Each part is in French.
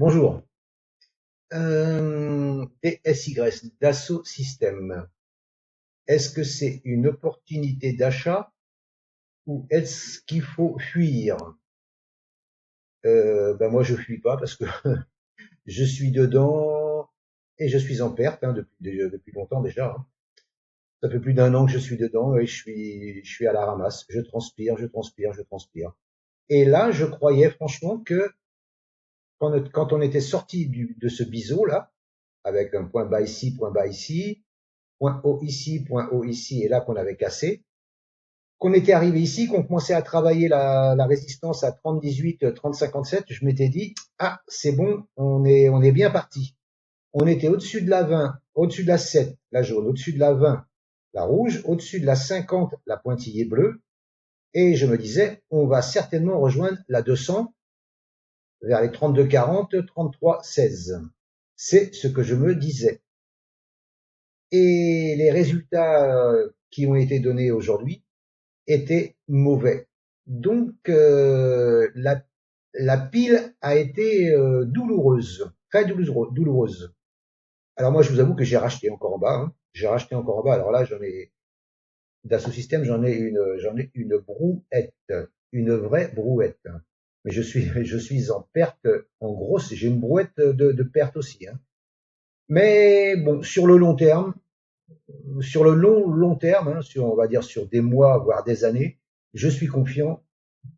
Bonjour. DSY, Dassault Systèmes. Est-ce que c'est une opportunité d'achat ou est-ce qu'il faut fuir? Ben moi je fuis pas parce que je suis dedans et je suis en perte depuis longtemps déjà, hein. Ça fait plus d'un an que je suis dedans et je suis à la ramasse. Je transpire, je transpire, je transpire. Et là, je croyais franchement que quand on était sorti de ce biseau là, avec un point bas ici, point point haut ici, et là qu'on avait cassé, qu'on était arrivé ici, qu'on commençait à travailler la résistance à 30-18, 30-57, je m'étais dit, ah, c'est bon, on est bien parti. On était au-dessus de la 20, au-dessus de la 7, la jaune, au-dessus de la 20, la rouge, au-dessus de la 50, la pointillée bleue, et je me disais, on va certainement rejoindre la 200 vers les 32-40, 33-16. C'est ce que je me disais. Et les résultats qui ont été donnés aujourd'hui était mauvais. Donc la pile a été douloureuse, très douloureuse. Alors moi je vous avoue que j'ai racheté encore en bas, hein. J'ai racheté encore en bas. Alors là Dassault Systèmes, j'en ai une brouette, une vraie brouette. Mais je suis en perte, en grosse, j'ai une brouette de perte aussi, hein. Mais bon, sur le long terme, hein, on va dire sur des mois, voire des années, je suis confiant.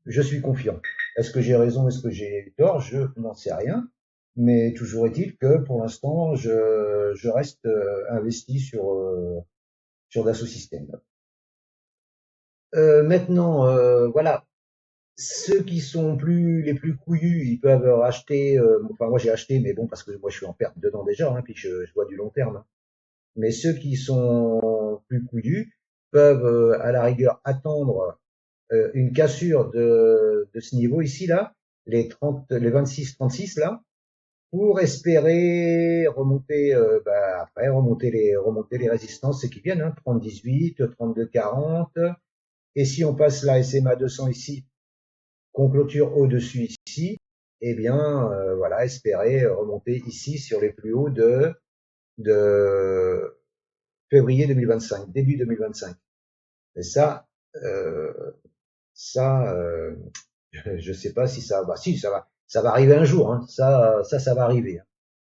Je suis confiant. Est-ce que j'ai raison? Est-ce que j'ai tort? Je n'en sais rien. Mais toujours est-il que pour l'instant, je reste investi sur Dassault Systèmes. Maintenant, voilà, ceux qui sont les plus couillus, ils peuvent acheter. Enfin, moi j'ai acheté, mais bon, parce que moi je suis en perte dedans déjà, hein, puis je vois du long terme, hein. Mais ceux qui sont plus couillus peuvent, à la rigueur, attendre une cassure de ce niveau ici là, les 26-36 là, pour espérer remonter, après remonter les résistances qui viennent, hein, 30-18, 32-40. Et si on passe la SMA 200 ici, qu'on clôture au-dessus ici, eh bien voilà, espérer remonter ici sur les plus hauts de février 2025, début 2025. Et euh, ça, je sais pas si ça va. Si, ça va arriver un jour, hein. Ça va arriver, hein.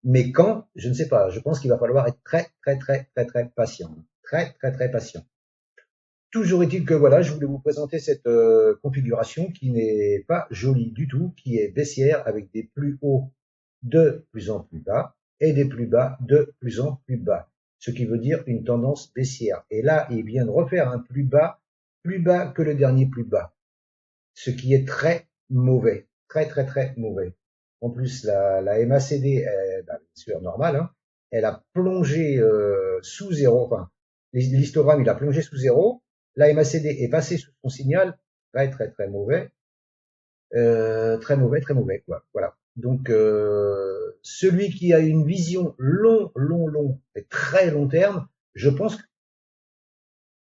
Mais quand, je ne sais pas. Je pense qu'il va falloir être très, très, très, très, très patient, très, très, très patient. Toujours est-il que voilà, je voulais vous présenter cette configuration qui n'est pas jolie du tout, qui est baissière avec des plus hauts de plus en plus bas et des plus bas de plus en plus bas, ce qui veut dire une tendance baissière. Et là, il vient de refaire un plus bas que le dernier plus bas, ce qui est très mauvais, très très très mauvais. En plus, la MACD est bien sûr normale, hein, elle a plongé sous zéro, enfin l'histogramme il a plongé sous zéro, la MACD est passée sous son signal, très très très mauvais, très mauvais, très mauvais quoi. Voilà. Donc celui qui a une vision long et très long terme, je pense,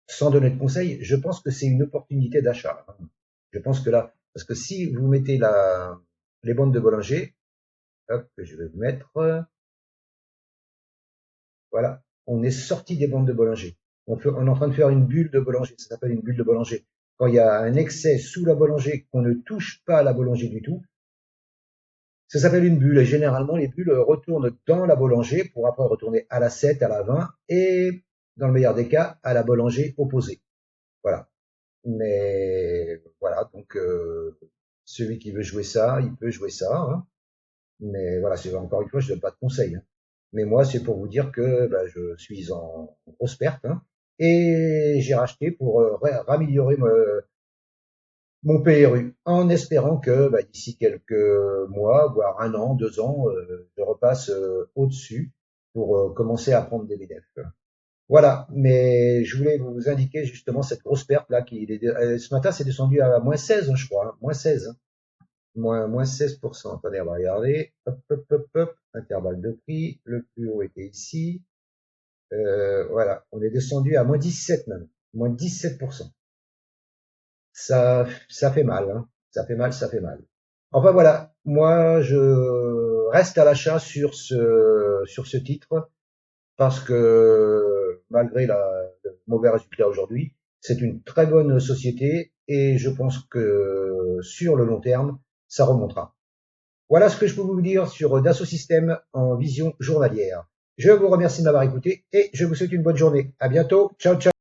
sans donner de conseils, je pense que c'est une opportunité d'achat, hein. Je pense que là, parce que si vous mettez les bandes de Bollinger, hop, je vais vous mettre, voilà, on est sorti des bandes de Bollinger. On est en train de faire une bulle de Bollinger, ça s'appelle une bulle de Bollinger. Quand il y a un excès sous la Bollinger, qu'on ne touche pas à la Bollinger du tout, ça s'appelle une bulle. Et généralement, les bulles retournent dans la Bollinger pour après retourner à la 7, à la 20 et, dans le meilleur des cas, à la Bollinger opposée. Voilà. Mais voilà, donc celui qui veut jouer ça, il peut jouer ça, hein. Mais voilà, c'est encore une fois, je donne pas de conseils, hein. Mais moi, c'est pour vous dire que je suis en grosse perte, hein, et j'ai racheté pour raméliorer mon PRU, en espérant que d'ici quelques mois, voire un an, 2 ans, je repasse au-dessus pour commencer à prendre des bénéfices. Voilà, mais je voulais vous indiquer justement cette grosse perte là ce matin c'est descendu à moins 16, hein, je crois, hein, moins 16, hein, moins 16%. Attendez, on va regarder. Hop, hop, hop, hop, intervalle de prix, le plus haut était ici. Voilà, on est descendu à moins 17 même, moins 17%. Ça fait mal, hein. Ça fait mal, ça fait mal. Enfin voilà, moi je reste à l'achat sur ce titre parce que malgré le mauvais résultat aujourd'hui, c'est une très bonne société et je pense que sur le long terme, ça remontera. Voilà ce que je peux vous dire sur Dassault Systèmes en vision journalière. Je vous remercie de m'avoir écouté et je vous souhaite une bonne journée. À bientôt. Ciao, ciao.